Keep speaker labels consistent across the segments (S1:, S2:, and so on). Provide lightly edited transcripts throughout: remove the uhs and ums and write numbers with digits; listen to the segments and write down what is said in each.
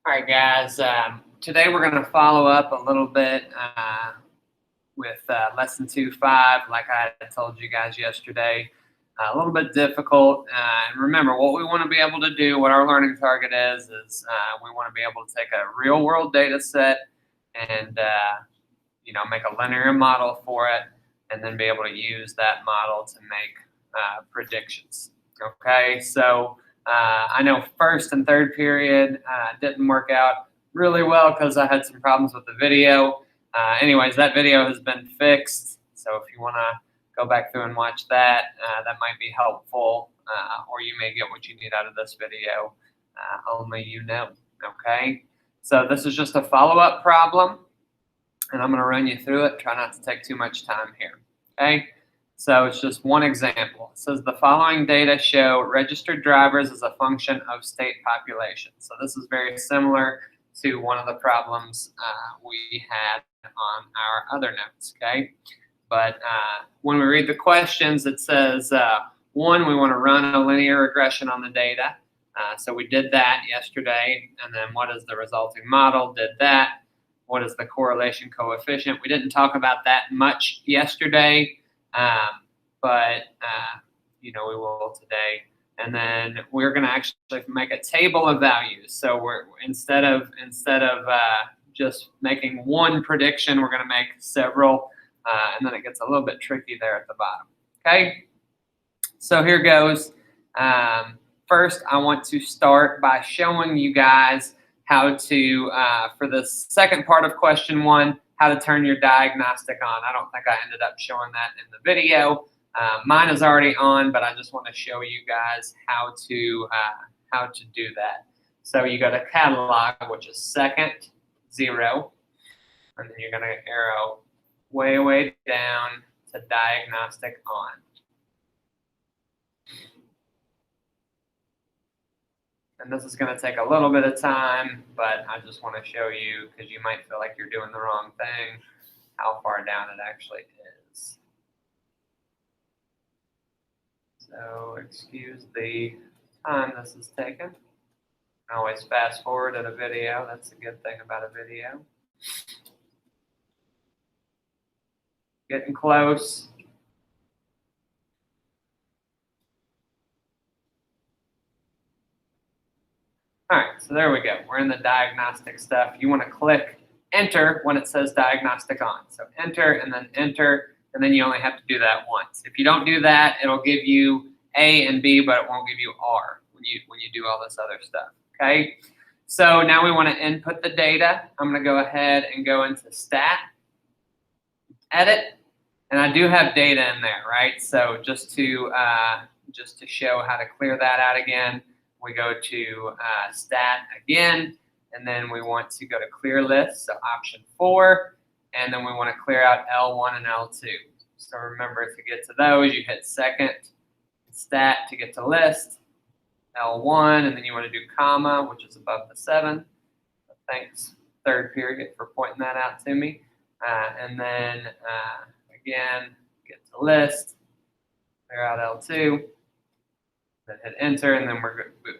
S1: All right, guys. Today we're going to follow up a little bit with lesson 2.5, like I had told you guys yesterday. A little bit difficult. And remember, what we want to be able to do, what our learning target is we want to be able to take a real world data set and make a linear model for it, and then be able to use that model to make predictions. Okay, so I know first and third period didn't work out really well because I had some problems with the video. Anyways, that video has been fixed, so if you want to go back through and watch that, that might be helpful, or you may get what you need out of this video, only you know. Okay, so this is just a follow-up problem, and I'm going to run you through it. Try not to take too much time here. Okay, so it's just one example. It says the following data show registered drivers as a function of state population. So this is very similar to one of the problems we had on our other notes. Okay, but when we read the questions, it says one, we want to run a linear regression on the data. So we did that yesterday, and then what is the resulting model? Did that. What is the correlation coefficient? We didn't talk about that much yesterday, but we will today. And then we're going to actually make a table of values. So we're instead of just making one prediction, we're going to make several, and then it gets a little bit tricky there at the bottom. Okay, so here goes. First, I want to start by showing you guys how to, for the second part of question 1, how to turn your diagnostic on. I don't think I ended up showing that in the video. Mine is already on, but I just want to show you guys how to do that. So you go to catalog, which is second 0, and then you're going to arrow way down to diagnostic on. And this is going to take a little bit of time, but I just want to show you, because you might feel like you're doing the wrong thing, how far down it actually is. So excuse the time this is taking. You can always fast forward at a video. That's a good thing about a video. Getting close. All right, so there we go. We're in the diagnostic stuff. You want to click enter when it says diagnostic on. So enter and then you only have to do that once. If you don't do that, it'll give you A and B, but it won't give you R when you do all this other stuff. Okay, so now we want to input the data. I'm going to go ahead and go into stat, edit, and I do have data in there, right? So just to show how to clear that out again, we go to stat again, and then we want to go to clear list, so option 4, and then we want to clear out L1 and L2. So remember, to get to those, you hit second stat to get to list, L1, and then you want to do comma, which is above the 7. So thanks, third period, for pointing that out to me. And then again, get to list, clear out L2. Then hit enter, and then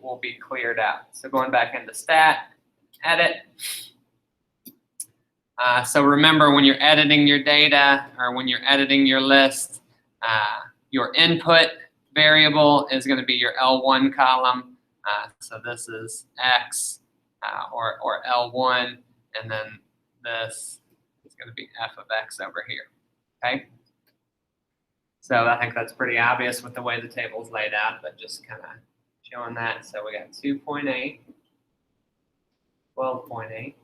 S1: we'll be cleared out. So going back into stat, edit. So remember, when you're editing your data or when you're editing your list, your input variable is going to be your L1 column. So this is X or L1, and then this is going to be F of X over here. Okay. So I think that's pretty obvious with the way the table's laid out, but just kind of showing that. So we got 2.8, 12.8.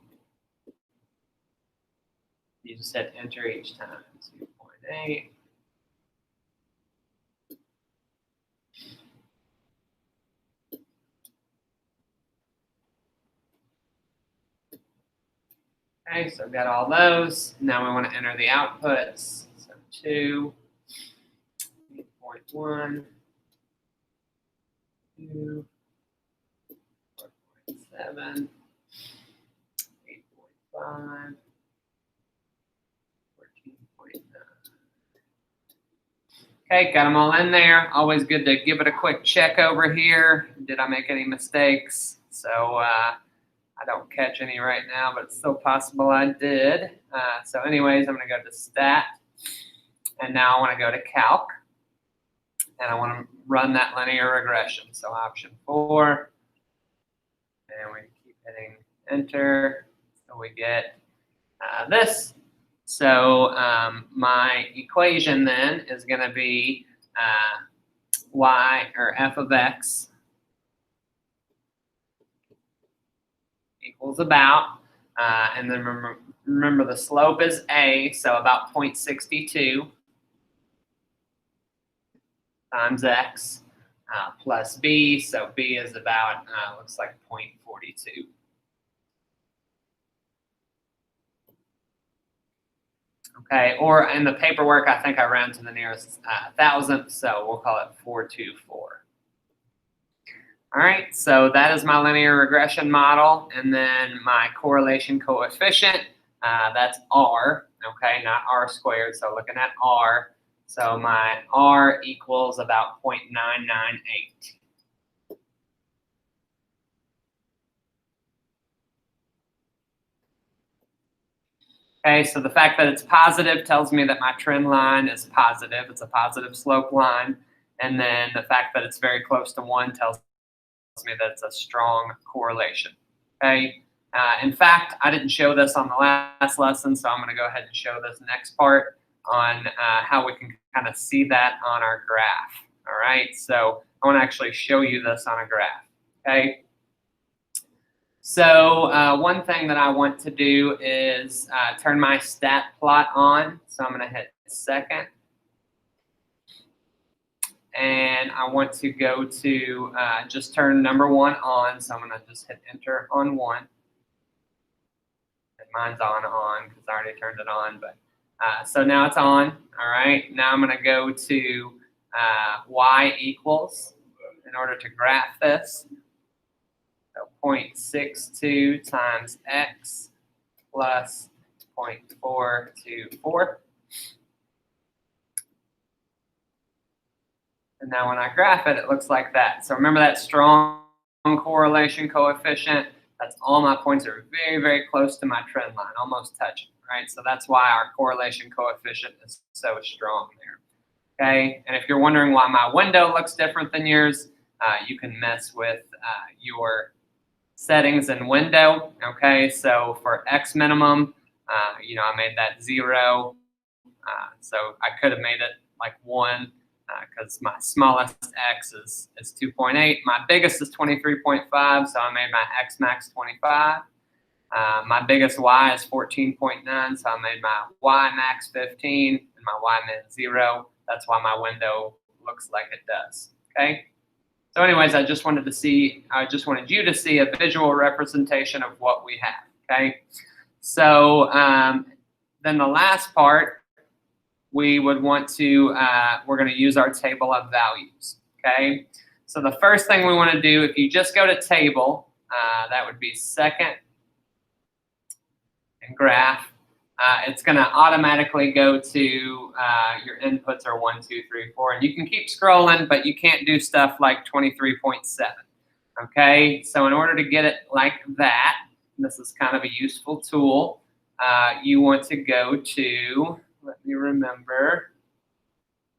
S1: You just hit enter each time. 2.8. Okay, so I've got all those. Now we want to enter the outputs. So 2. 8.1, 2, 4.7, 8.5, 14.9. Okay, got them all in there. Always good to give it a quick check over here. Did I make any mistakes? So I don't catch any right now, but it's still possible I did. So anyways, I'm going to go to Stat. And now I want to go to Calc. And I want to run that linear regression. So option 4. And we keep hitting Enter. So we get this. So my equation then is going to be y, or f of x, equals about, and then remember the slope is a, so about 0.62 times x, plus b, so b is about, looks like 0.42. Okay, or in the paperwork, I think I round to the nearest thousandth, so we'll call it 424. All right, so that is my linear regression model, and then my correlation coefficient, that's R, okay, not R squared, so looking at R, so my R equals about 0.998. Okay, so the fact that it's positive tells me that my trend line is positive. It's a positive slope line. And then the fact that it's very close to 1 tells me that it's a strong correlation. Okay. In fact, I didn't show this on the last lesson, so I'm going to go ahead and show this next part on how we can kind of see that on our graph. All right, so I want to actually show you this on a graph. Okay. So one thing that I want to do is turn my stat plot on. So I'm going to hit second. And I want to go to just turn number 1 on. So I'm going to just hit enter on 1. And mine's on because I already turned it on. But so now it's on. All right. Now I'm going to go to y equals in order to graph this. So 0.62 times x plus 0.424. And now when I graph it, it looks like that. So remember that strong correlation coefficient? That's all my points are very, very close to my trend line, almost touching, right? So that's why our correlation coefficient is so strong there, okay? And if you're wondering why my window looks different than yours, you can mess with your settings and window. Okay, so for X minimum, I made that 0. So I could have made it like 1 because my smallest X is 2.8. My biggest is 23.5, so I made my X max 25. My biggest Y is 14.9, so I made my Y max 15 and my Y min 0. That's why my window looks like it does. Okay. So anyways, I just wanted you to see a visual representation of what we have, okay? So then the last part, we would want to, we're going to use our table of values, okay? So the first thing we want to do, if you just go to table, that would be second and graph. It's going to automatically go to your inputs are 1, 2, 3, 4, and you can keep scrolling, but you can't do stuff like 23.7. Okay, so in order to get it like that, this is kind of a useful tool. You want to go to, let me remember.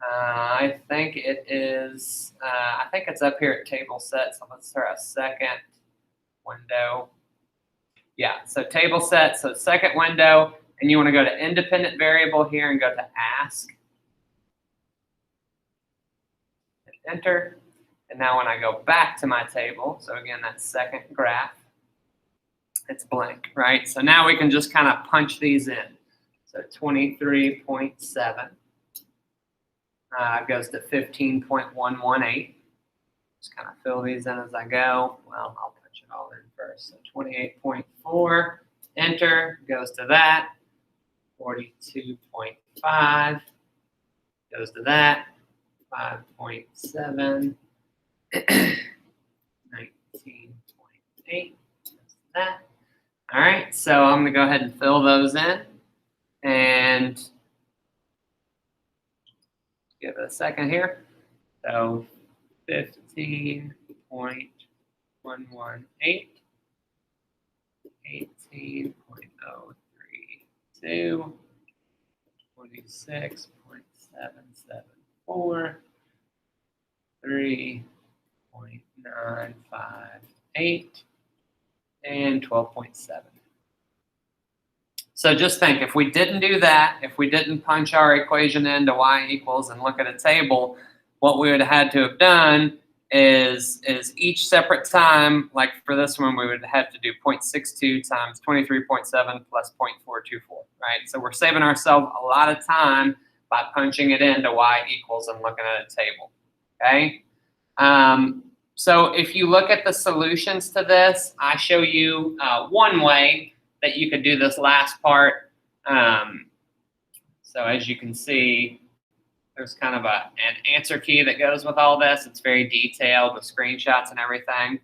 S1: I think it is. I think it's up here at table set. So let's start a second window. Yeah, so table set. So second window. And you want to go to independent variable here and go to ask. Hit enter. And now when I go back to my table, so again, that second graph, it's blank, right? So now we can just kind of punch these in. So 23.7 goes to 15.118. Just kind of fill these in as I go. Well, I'll punch it all in first. So 28.4, enter, goes to that. 42.5 goes to that, 5.7, 19.8 goes to that. All right, so I'm going to go ahead and fill those in and give it a second here. So 15.118 15.032, 26.774, 3.958, and 12.7. So just think, if we didn't do that, if we didn't punch our equation into y equals and look at a table, what we would have had to have done is each separate time, like for this one, we would have to do 0.62 times 23.7 plus 0.424, right? So we're saving ourselves a lot of time by punching it into y equals and looking at a table, okay? So if you look at the solutions to this, I show you one way that you could do this last part. So as you can see, there's kind of an answer key that goes with all this. It's very detailed with screenshots and everything.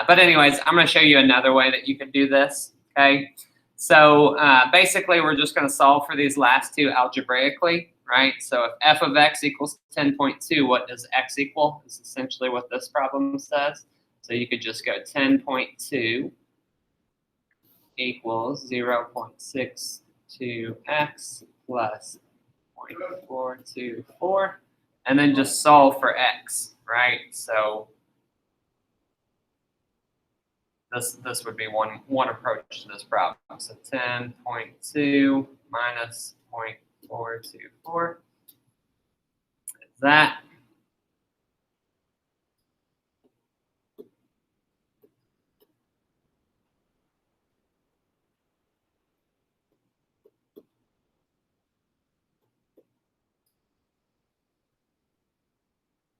S1: But anyways, I'm going to show you another way that you could do this, okay? So basically, we're just going to solve for these last two algebraically, right? So if f of x equals 10.2, what does x equal? Is essentially what this problem says. So you could just go 10.2 equals 0.62x plus 0.424, and then just solve for x, right? So this would be one approach to this problem. So 10.2 minus 0.424 is that.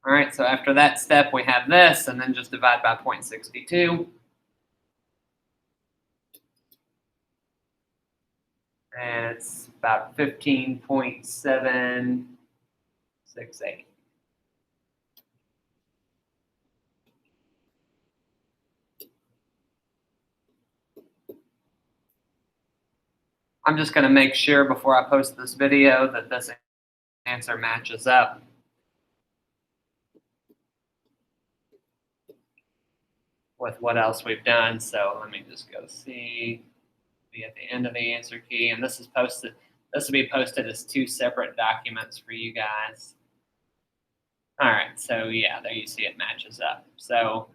S1: All right, so after that step, we have this, and then just divide by 0.62. And it's about 15.768. I'm just going to make sure before I post this video that this answer matches up. With what else we've done. So let me just go see. Be at the end of the answer key, and this is posted. This will be posted as two separate documents for you guys. All right, so yeah, there you see it matches up. So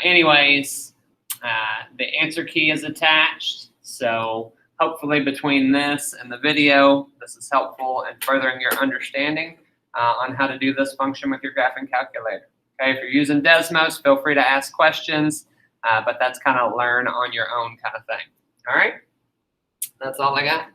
S1: anyways, the answer key is attached. So hopefully between this and the video, this is helpful in furthering your understanding on how to do this function with your graphing calculator. Okay, if you're using Desmos, feel free to ask questions, but that's kind of learn on your own kind of thing. All right, that's all I got.